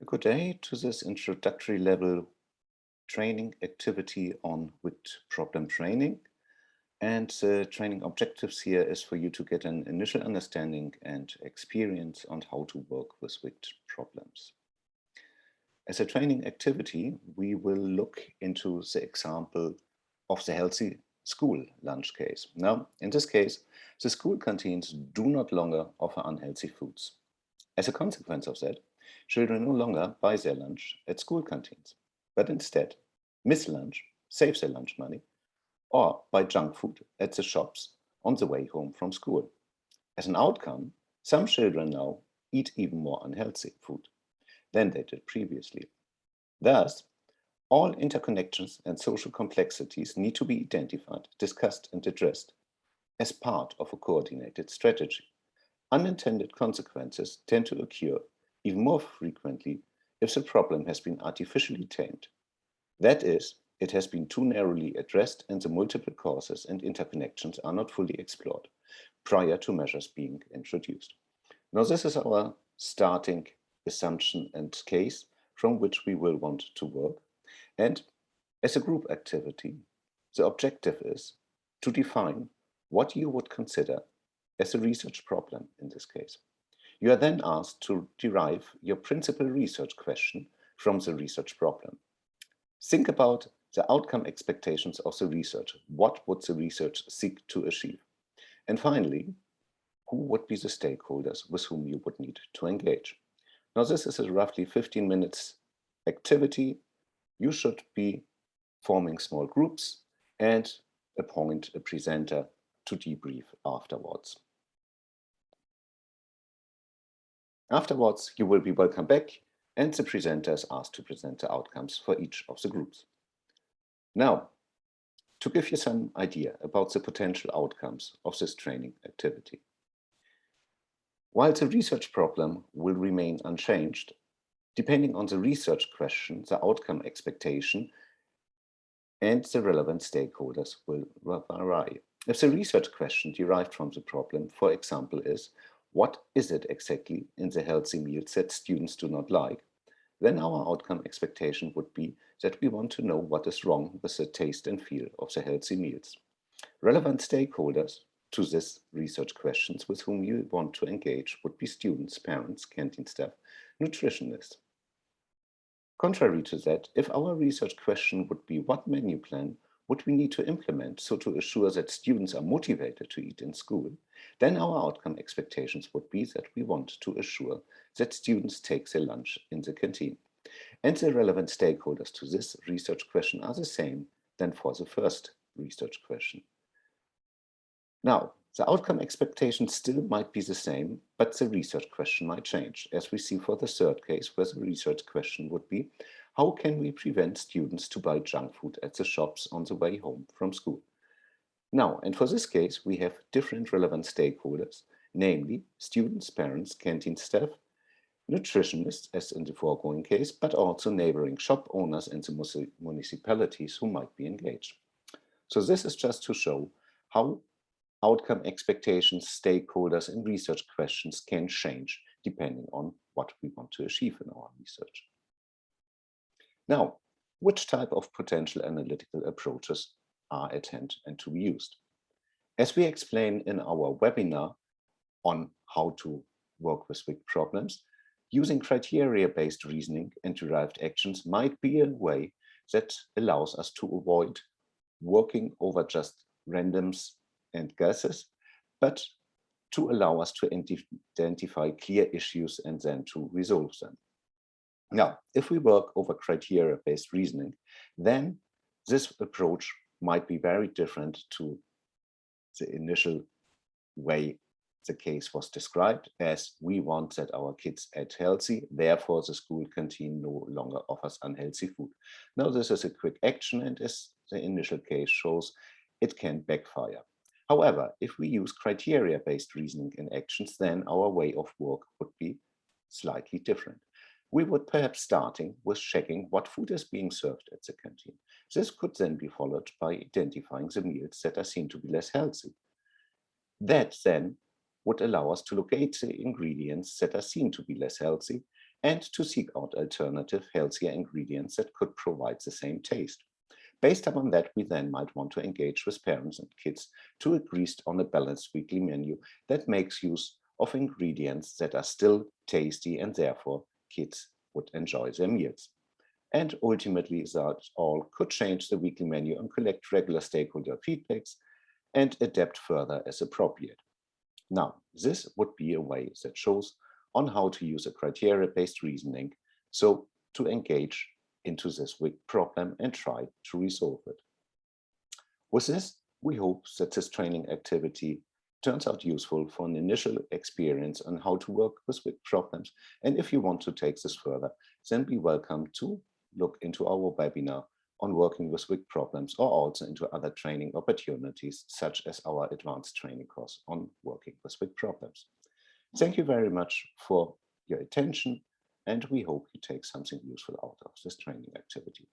Good day to this introductory level training activity on WICT problem training. And the training objectives here is for you to get an initial understanding and experience on how to work with WICT problems. As a training activity, we will look into the example of the healthy school lunch case. Now, in this case, the school canteens do not longer offer unhealthy foods. As a consequence of that, children no longer buy their lunch at school canteens, but instead miss lunch, save their lunch money, or buy junk food at the shops on the way home from school. As an outcome, some children now eat even more unhealthy food than they did previously. Thus, all interconnections and social complexities need to be identified, discussed, and addressed as part of a coordinated strategy. Unintended consequences tend to occur even more frequently if the problem has been artificially tamed. That is, it has been too narrowly addressed and the multiple causes and interconnections are not fully explored prior to measures being introduced. Now, this is our starting assumption and case from which we will want to work. And as a group activity, the objective is to define what you would consider as a research problem in this case. You are then asked to derive your principal research question from the research problem. Think about the outcome expectations of the research. What would the research seek to achieve? And finally, who would be the stakeholders with whom you would need to engage? Now, this is a roughly 15 minutes activity. You should be forming small groups and appoint a presenter to debrief afterwards. Afterwards, you will be welcome back and the presenter is asked to present the outcomes for each of the groups. Now, to give you some idea about the potential outcomes of this training activity. While the research problem will remain unchanged, depending on the research question, the outcome expectation and the relevant stakeholders will vary. If the research question derived from the problem, for example, is what is it exactly in the healthy meals that students do not like, then our outcome expectation would be that we want to know what is wrong with the taste and feel of the healthy meals. Relevant stakeholders to this research questions with whom you want to engage would be students, parents, canteen staff, nutritionists. Contrary to that, if our research question would be what menu plan would we need to implement so to assure that students are motivated to eat in school, then our outcome expectations would be that we want to assure that students take their lunch in the canteen. And the relevant stakeholders to this research question are the same than for the first research question. Now, the outcome expectations still might be the same, but the research question might change, as we see for the third case, where the research question would be, how can we prevent students to buy junk food at the shops on the way home from school? Now, and for this case, we have different relevant stakeholders, namely students, parents, canteen staff, nutritionists, as in the foregoing case, but also neighboring shop owners and the municipalities who might be engaged. So this is just to show how outcome expectations, stakeholders, and research questions can change depending on what we want to achieve in our research. Now, which type of potential analytical approaches are at hand and to be used? As we explained in our webinar on how to work with big problems, using criteria-based reasoning and derived actions might be a way that allows us to avoid working over just randoms and guesses, but to allow us to identify clear issues and then to resolve them. Now, if we work over criteria-based reasoning, then this approach might be very different to the initial way the case was described, as we want that our kids eat healthy, therefore the school canteen no longer offers unhealthy food. Now, this is a quick action, and as the initial case shows, it can backfire. However, if we use criteria-based reasoning in actions, then our way of work would be slightly different. We would perhaps starting with checking what food is being served at the canteen. This could then be followed by identifying the meals that are seen to be less healthy. That then would allow us to locate the ingredients that are seen to be less healthy and to seek out alternative, healthier ingredients that could provide the same taste. Based upon that, we then might want to engage with parents and kids to agree on a balanced weekly menu that makes use of ingredients that are still tasty and therefore kids would enjoy their meals. And ultimately, that all could change the weekly menu and collect regular stakeholder feedbacks and adapt further as appropriate. Now, this would be a way that shows on how to use a criteria-based reasoning, so to engage into this big problem and try to resolve it. With this, we hope that this training activity turns out useful for an initial experience on how to work with big problems. And if you want to take this further, then be welcome to look into our webinar on working with big problems, or also into other training opportunities, such as our advanced training course on working with big problems. Thank you very much for your attention, and we hope you take something useful out of this training activity.